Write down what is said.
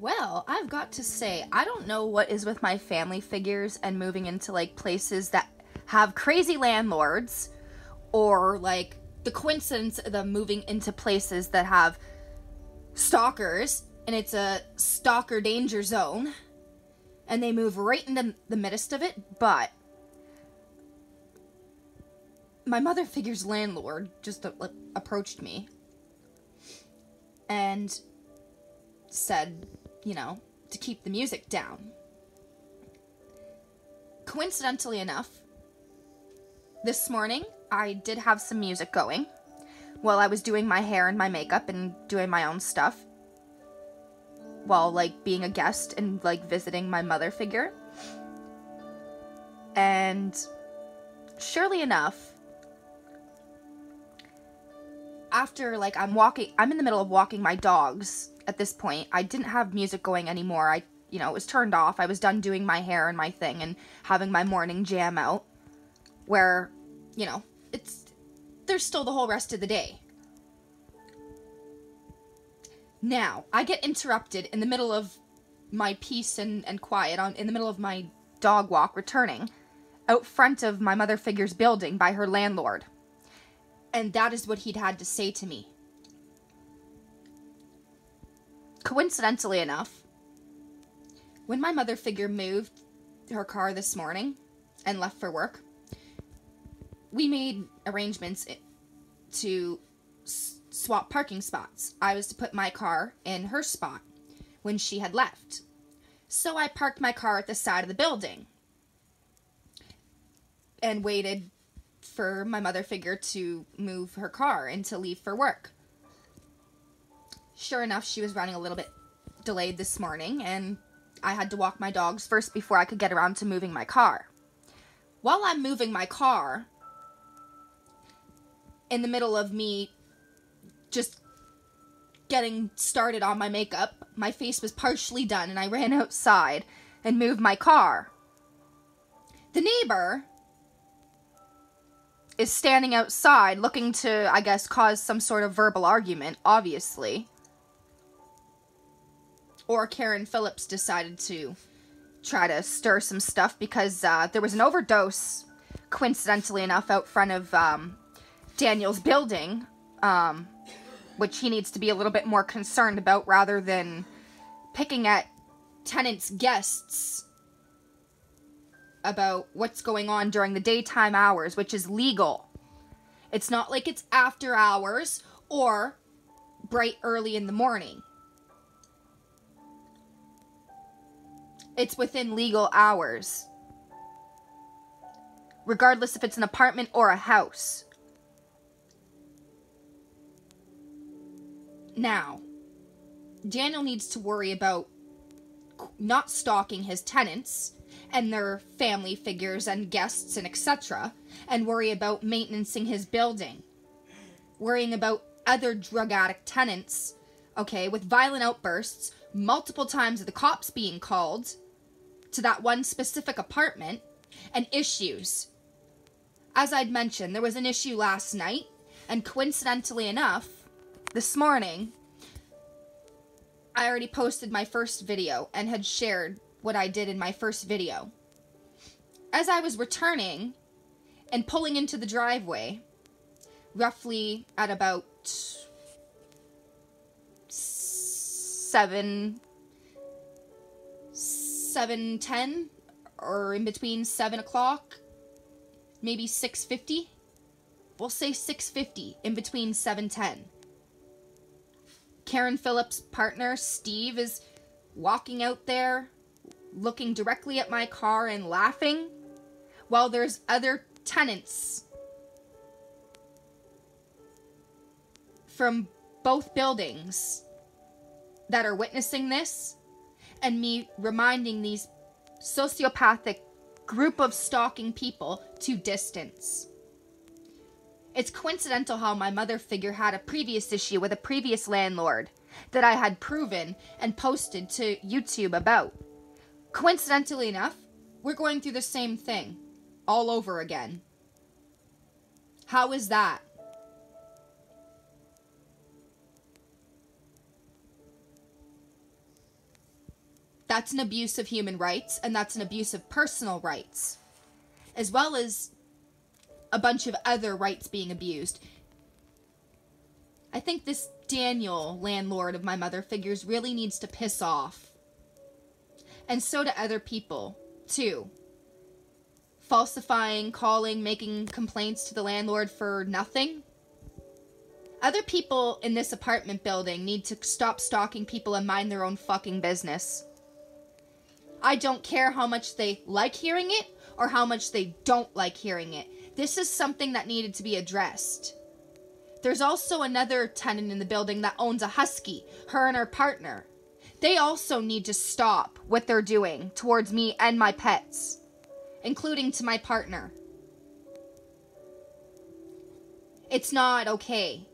Well, I've got to say, I don't know what is with my family figures and moving into, like, places that have crazy landlords, or, like, the coincidence of them moving into places that have stalkers, and it's a stalker danger zone, and they move right into the midst of it, but my mother figure's landlord just approached me and said, you know, to keep the music down. Coincidentally enough, this morning I did have some music going while I was doing my hair and my makeup and doing my own stuff, while, like, being a guest and, like, visiting my mother figure. And surely enough, after, like, I'm in the middle of walking my dogs at this point. I didn't have music going anymore. It was turned off. I was done doing my hair and my thing and having my morning jam out, where, there's still the whole rest of the day. Now, I get interrupted in the middle of my peace and quiet, in the middle of my dog walk returning, out front of my mother figure's building by her landlord. And that is what he'd had to say to me. Coincidentally enough, when my mother figure moved her car this morning and left for work, we made arrangements to swap parking spots. I was to put my car in her spot when she had left. So I parked my car at the side of the building and waited for my mother figure to move her car and to leave for work. Sure enough, she was running a little bit delayed this morning, and I had to walk my dogs first before I could get around to moving my car. While I'm moving my car, in the middle of me just getting started on my makeup, my face was partially done, and I ran outside and moved my car. The neighbor is standing outside looking to, I guess, cause some sort of verbal argument, obviously. Or Karen Phillips decided to try to stir some stuff because there was an overdose, coincidentally enough, out front of Daniel's building, which he needs to be a little bit more concerned about rather than picking at tenants' guests about what's going on during the daytime hours, which is legal. It's not like it's after hours or bright early in the morning. It's within legal hours, regardless if it's an apartment or a house. Now, Daniel needs to worry about not stalking his tenants and their family figures and guests and etc., and worry about maintaining his building. Worrying about other drug addict tenants, okay, with violent outbursts, multiple times of the cops being called to that one specific apartment, and issues. As I'd mentioned, there was an issue last night, and coincidentally enough, this morning, I already posted my first video and had shared what I did in my first video. As I was returning and pulling into the driveway, roughly at about 7:10, or in between 7 o'clock, maybe 6:50. We'll say 6:50, in between 7:10. Karen Phillips' partner, Steve, is walking out there, looking directly at my car and laughing, while there's other tenants from both buildings that are witnessing this, and me reminding these sociopathic group of stalking people to distance. It's coincidental how my mother figure had a previous issue with a previous landlord that I had proven and posted to YouTube about. Coincidentally enough, we're going through the same thing all over again. How is that? That's an abuse of human rights, and that's an abuse of personal rights, as well as a bunch of other rights being abused. I think this Daniel, landlord of my mother figures, really needs to piss off. And so do other people, too. Falsifying, calling, making complaints to the landlord for nothing. Other people in this apartment building need to stop stalking people and mind their own fucking business. I don't care how much they like hearing it or how much they don't like hearing it. This is something that needed to be addressed. There's also another tenant in the building that owns a husky, her and her partner. They also need to stop what they're doing towards me and my pets, including to my partner. It's not okay.